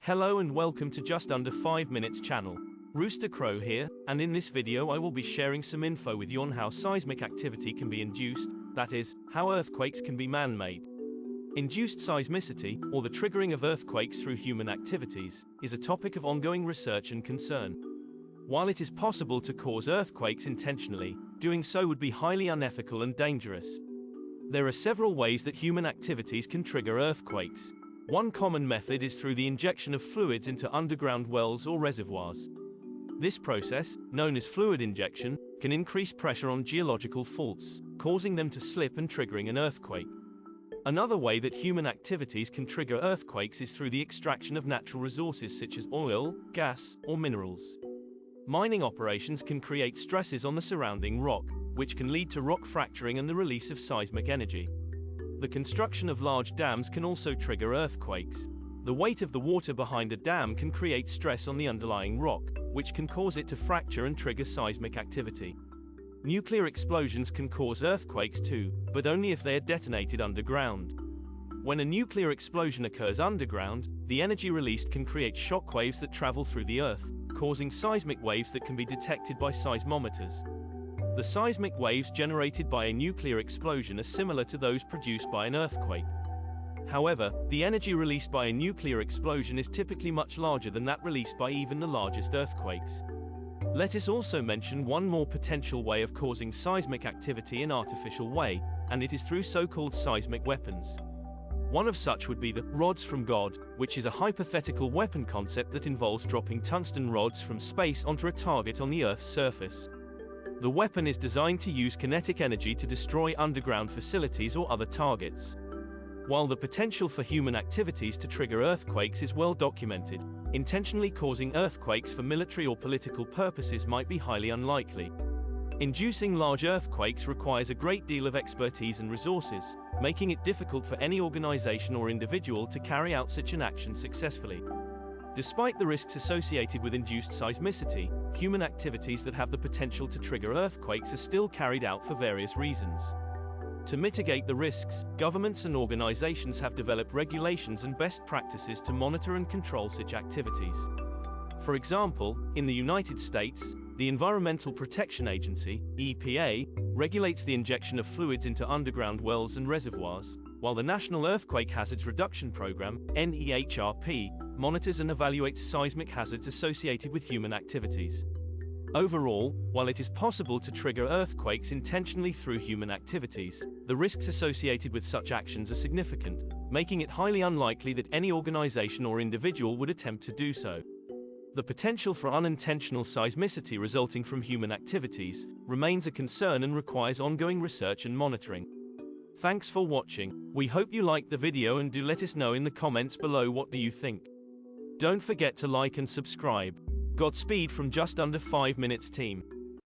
Hello and welcome to Just Under 5 Minutes channel. Rooster Crow here, and in this video I will be sharing some info with you on how seismic activity can be induced, that is, how earthquakes can be man-made. Induced seismicity, or the triggering of earthquakes through human activities, is a topic of ongoing research and concern. While it is possible to cause earthquakes intentionally, doing so would be highly unethical and dangerous. There are several ways that human activities can trigger earthquakes. One common method is through the injection of fluids into underground wells or reservoirs. This process, known as fluid injection, can increase pressure on geological faults, causing them to slip and triggering an earthquake. Another way that human activities can trigger earthquakes is through the extraction of natural resources such as oil, gas, or minerals. Mining operations can create stresses on the surrounding rock, which can lead to rock fracturing and the release of seismic energy. The construction of large dams can also trigger earthquakes. The weight of the water behind a dam can create stress on the underlying rock, which can cause it to fracture and trigger seismic activity. Nuclear explosions can cause earthquakes too, but only if they are detonated underground. When a nuclear explosion occurs underground, the energy released can create shock waves that travel through the earth, causing seismic waves that can be detected by seismometers. The seismic waves generated by a nuclear explosion are similar to those produced by an earthquake. However, the energy released by a nuclear explosion is typically much larger than that released by even the largest earthquakes. Let us also mention one more potential way of causing seismic activity in an artificial way, and it is through so-called seismic weapons. One of such would be the rods from God, which is a hypothetical weapon concept that involves dropping tungsten rods from space onto a target on the Earth's surface. The weapon is designed to use kinetic energy to destroy underground facilities or other targets. While the potential for human activities to trigger earthquakes is well documented, intentionally causing earthquakes for military or political purposes might be highly unlikely. Inducing large earthquakes requires a great deal of expertise and resources, making it difficult for any organization or individual to carry out such an action successfully. Despite the risks associated with induced seismicity, human activities that have the potential to trigger earthquakes are still carried out for various reasons. To mitigate the risks, governments and organizations have developed regulations and best practices to monitor and control such activities. For example, in the United States, the Environmental Protection Agency, EPA, regulates the injection of fluids into underground wells and reservoirs, while the National Earthquake Hazards Reduction Program, NEHRP, monitors and evaluates seismic hazards associated with human activities. Overall, while it is possible to trigger earthquakes intentionally through human activities, the risks associated with such actions are significant, making it highly unlikely that any organization or individual would attempt to do so. The potential for unintentional seismicity resulting from human activities remains a concern and requires ongoing research and monitoring. Thanks for watching. We hope you liked the video and do let us know in the comments below what do you think. Don't forget to like and subscribe. Godspeed from Just Under 5 Minutes team.